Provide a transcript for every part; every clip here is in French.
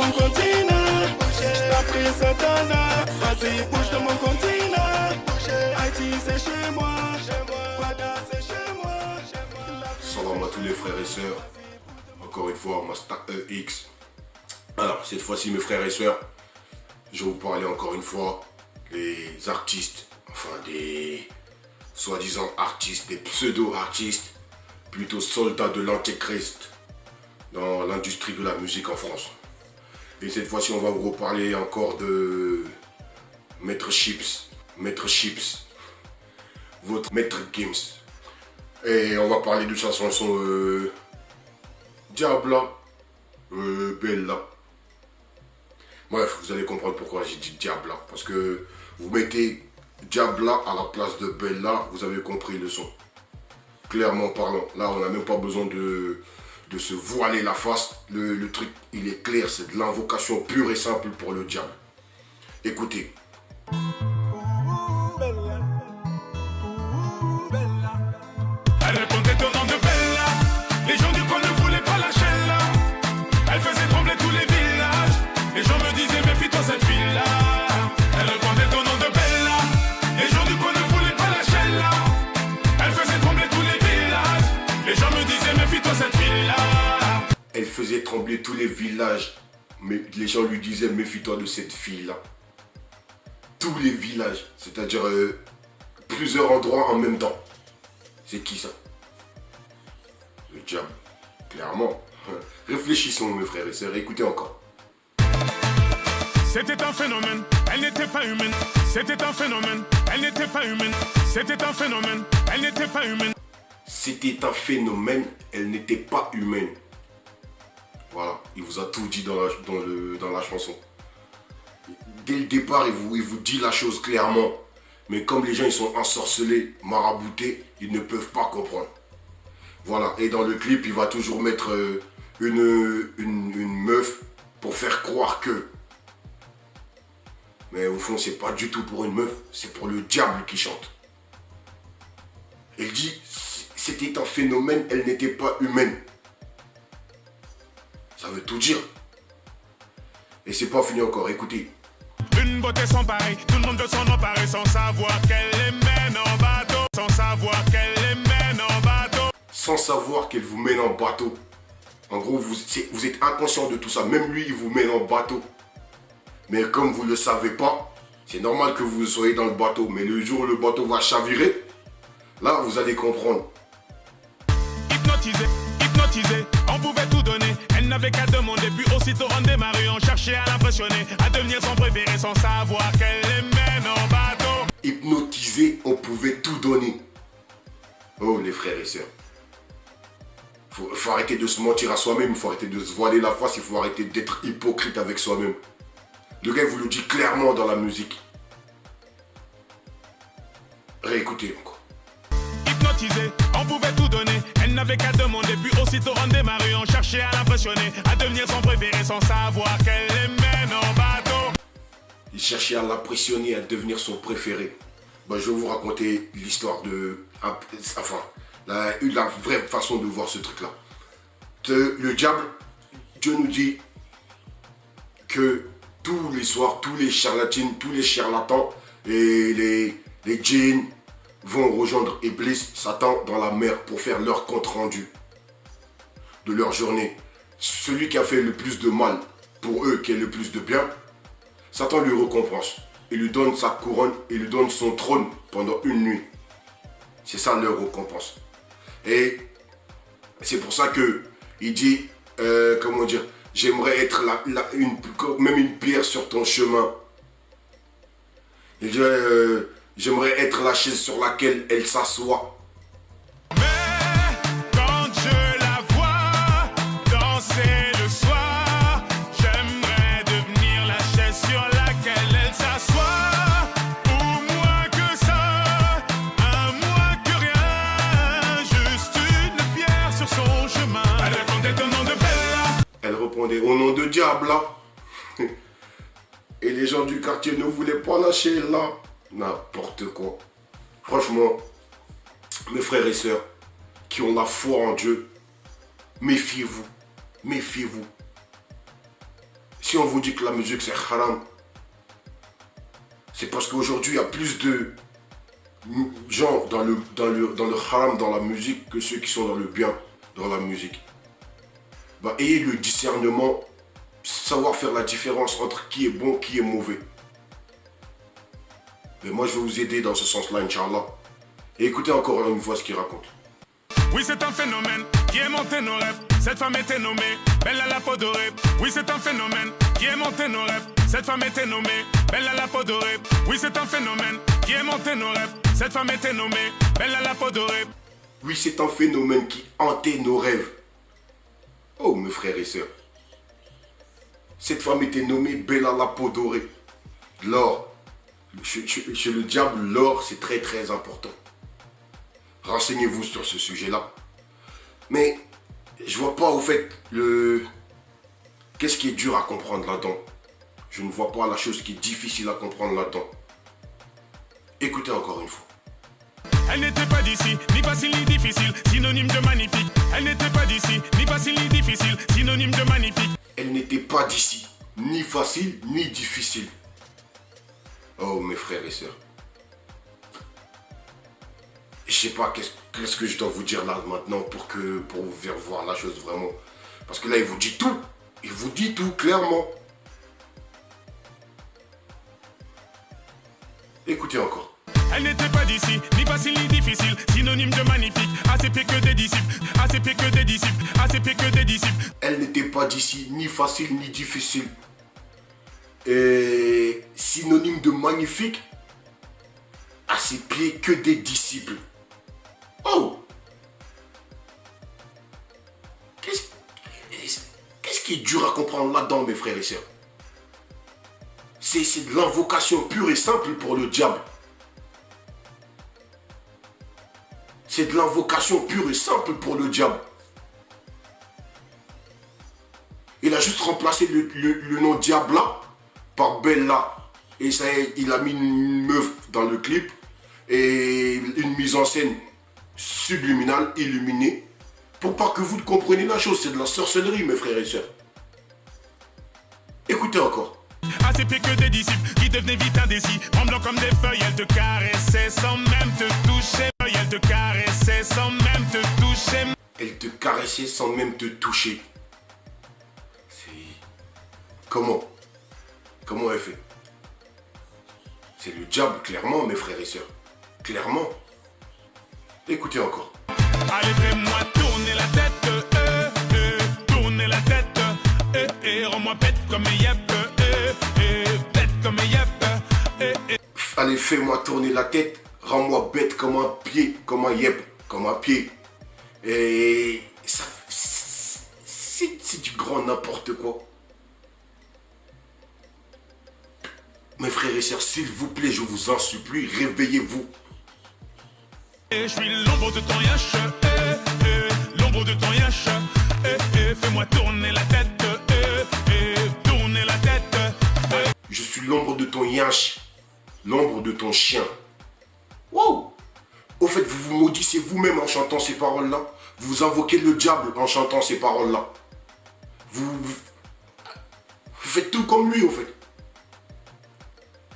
mon continent. T'as pris Santana, vas-y bouge de mon continent. Haïti c'est chez moi, Guada c'est chez moi. Salam à tous les frères et sœurs. Encore une fois, Master EX. Alors, cette fois-ci, mes frères et sœurs, je vais vous parler encore une fois des artistes, enfin des soi-disant artistes, des pseudo-artistes, plutôt soldats de l'antéchrist dans l'industrie de la musique en France. Et cette fois-ci, on va vous reparler encore de Maître Chips, votre Maître Gims. Et on va parler de sa chanson Diabla, Bella. Bref, vous allez comprendre pourquoi j'ai dit Diabla. Parce que vous mettez Diabla à la place de Bella, vous avez compris le son. Clairement parlant, là on n'a même pas besoin de se voiler la face. Le truc, il est clair, c'est de l'invocation pure et simple pour le diable. Écoutez. Elle répondait au nom de Bella. Les gens du coin ne voulaient pas lâcher là. Elle faisait trembler tous les villages. Les gens me disaient méfie-toi cette fille-là. Elle répondait au nom de Bella. Les gens du coin ne voulaient pas lâcher là. Elle faisait trembler tous les villages. Les gens me disaient méfie-toi cette fille-là. Elle faisait trembler tous les villages. Mais les gens lui disaient méfie-toi de cette fille-là. Tous les villages, c'est-à-dire plusieurs endroits en même temps. C'est qui ça? Le diable, clairement. Réfléchissons mes frères et sœurs, écoutez encore. C'était un phénomène, elle n'était pas humaine. C'était un phénomène, elle n'était pas humaine. C'était un phénomène, elle n'était pas humaine. C'était un phénomène, elle n'était pas humaine. Voilà, il vous a tout dit dans la chanson. Dès le départ, il vous dit la chose clairement. Mais comme les gens ils sont ensorcelés, maraboutés, ils ne peuvent pas comprendre. Voilà, et dans le clip, il va toujours mettre une meuf pour faire croire que. Mais au fond, c'est pas du tout pour une meuf, c'est pour le diable qui chante. Il dit, c'était un phénomène, elle n'était pas humaine. Ça veut tout dire. Et c'est pas fini encore, écoutez. Une beauté sans pareil, tout le monde veut s'en emparer sans savoir qu'elle les mène en bateau. Sans savoir qu'elle les mène en bateau. Sans savoir qu'elle vous mène en bateau. En gros, vous êtes inconscient de tout ça. Même lui, il vous mène en bateau. Mais comme vous ne le savez pas, c'est normal que vous soyez dans le bateau. Mais le jour où le bateau va chavirer, là, vous allez comprendre. Hypnotisé, hypnotisé, on pouvait tout donner. Elle n'avait qu'à demander, puis aussitôt on démarrait. On cherchait à l'impressionner, à devenir son préféré sans savoir qu'elle les mène en bateau. Hypnotisé, on pouvait tout donner. Oh, les frères et sœurs. Faut arrêter de se mentir à soi-même, il faut arrêter de se voiler la face, il faut arrêter d'être hypocrite avec soi-même. Le gars, il vous le dit clairement dans la musique. Réécoutez encore. Hypnotisé, on pouvait tout donner. Elle n'avait qu'à demander, puis aussitôt on démarrait. On cherchait à l'impressionner, à devenir son préféré sans savoir qu'elle les mène en bateau. Il cherchait à l'impressionner, à devenir son préféré. Ben, je vais vous raconter l'histoire de... Enfin, la vraie façon de voir ce truc-là. Le diable, Dieu nous dit que tous les soirs, tous les charlatines, tous les charlatans et les djinns vont rejoindre Iblis, Satan, dans la mer pour faire leur compte-rendu de leur journée. Celui qui a fait le plus de mal pour eux, qui est le plus de bien, Satan lui récompense. Il lui donne sa couronne, il lui donne son trône pendant une nuit. C'est ça leur récompense. Et c'est pour ça que il dit, comment dire, j'aimerais être même une pierre sur ton chemin. Il dit, j'aimerais être la chaise sur laquelle elle s'assoit. Mais quand je la vois danser le soir, j'aimerais devenir la chaise sur laquelle elle s'assoit. Ou moins que ça, un moins que rien, juste une pierre sur son chemin. Elle répondait au nom de Bella. Elle répondait au nom de Diabla. Et les gens du quartier ne voulaient pas lâcher là. N'importe quoi. Franchement, mes frères et sœurs qui ont la foi en Dieu, méfiez-vous. Méfiez-vous. si on vous dit que la musique c'est haram, c'est parce qu'aujourd'hui il y a plus de gens dans le haram, dans la musique, que ceux qui sont dans le bien, dans la musique. Bah, ayez le discernement, savoir faire la différence entre qui est bon, qui est mauvais. Mais moi je vais vous aider dans ce sens-là, Inch'Allah. Et écoutez encore une fois ce qu'il raconte. Oui, c'est un phénomène qui est monté nos rêves. Cette femme était nommée belle à la peau dorée. Oui, c'est un phénomène qui est monté nos rêves. Cette femme était nommée belle à la peau dorée. Oui, c'est un phénomène qui est monté nos rêves. Cette femme était nommée belle à la peau dorée. Oui, c'est un phénomène qui hantait nos rêves. Oh, mes frères et sœurs. Cette femme était nommée belle à la peau dorée. L'or. Chez le diable, l'or, c'est très très important. Renseignez-vous sur ce sujet-là. Mais je vois pas au fait qu'est-ce qui est dur à comprendre là-dedans. Je ne vois pas la chose qui est difficile à comprendre là-dedans. Écoutez encore une fois. Elle n'était pas d'ici, ni facile ni difficile, synonyme de magnifique. Elle n'était pas d'ici, ni facile ni difficile, synonyme de magnifique. Elle n'était pas d'ici, ni facile ni difficile. Oh mes frères et sœurs. Je sais pas qu'est-ce que je dois vous dire là maintenant pour vous faire voir la chose vraiment. Parce que là il vous dit tout. Il vous dit tout clairement. Écoutez encore. Elle n'était pas d'ici, ni facile ni difficile, synonyme de magnifique. Assez pire que des disciples, assez pire que des disciples, assez pire que des disciples. Elle n'était pas d'ici, ni facile ni difficile. Et synonyme de magnifique, à ses pieds que des disciples. Oh! Qu'est-ce qui est dur à comprendre là-dedans, mes frères et sœurs? C'est de l'invocation pure et simple pour le diable. C'est de l'invocation pure et simple pour le diable. Il a juste remplacé le nom Diabla par Bella. Et ça, il a mis une meuf dans le clip. Et une mise en scène subliminale, illuminée. Pour pas que vous compreniez la chose. C'est de la sorcellerie, mes frères et sœurs. Écoutez encore. Assez pire que des disciples qui devenaient vite indécis. Tremblant comme des feuilles, elle te caressait sans même te toucher. Elle te caressait sans même te toucher. Elle te caressait sans même te toucher. C'est... Comment elle fait? C'est le diable, clairement, mes frères et sœurs. Clairement. Écoutez encore. Allez, fais-moi tourner la tête, tourner la tête, rends-moi bête comme yep, bête comme yep, Allez, fais-moi tourner la tête, rends-moi bête comme un pied, comme un yep, comme un pied. Et ça, c'est du grand n'importe quoi. Mes frères et sœurs, s'il vous plaît, je vous en supplie, réveillez-vous. Je suis l'ombre de ton yash, l'ombre de ton yash, fais-moi tourner la tête, tourner la tête. Je suis l'ombre de ton yash, l'ombre de ton chien. Wow! Au fait, vous vous maudissez vous-même en chantant ces paroles-là. Vous invoquez le diable en chantant ces paroles-là. Vous faites tout comme lui, au fait.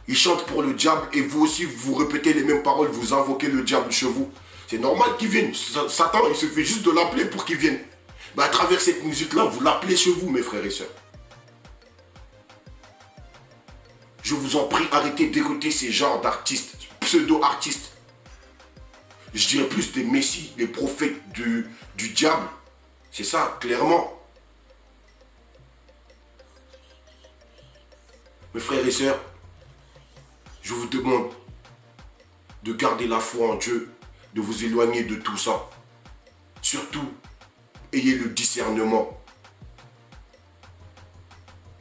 Il chante pour le diable et vous aussi, vous répétez les mêmes paroles, vous invoquez le diable chez vous. C'est normal qu'il vienne. Satan, il suffit juste de l'appeler pour qu'il vienne. Mais à travers cette musique-là, vous l'appelez chez vous, mes frères et sœurs. Je vous en prie, arrêtez d'écouter ces genres d'artistes, pseudo-artistes. Je dirais plus des messies, des prophètes du diable. C'est ça, clairement. Mes frères et sœurs, je vous demande de garder la foi en Dieu, de vous éloigner de tout ça. Surtout, ayez le discernement.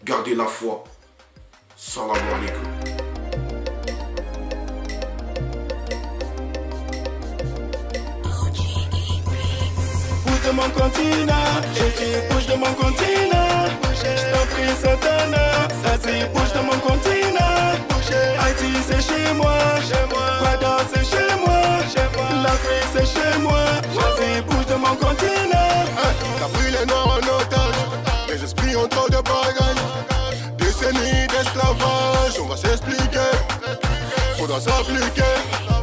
Gardez la foi. Salam alaikum. Bouge de mon continent, j'ai dit bouge de mon continent. Je t'en prie, Satana, ça c'est bouge de mon continent. Haïti c'est chez moi, Guada c'est chez moi, l'Afrique c'est chez moi. Vas-y, bouge de mon continent. T'as pris les noirs en otage, les esprits ont trop de bagages. esclavage, on va s'expliquer. Faudra s'appliquer.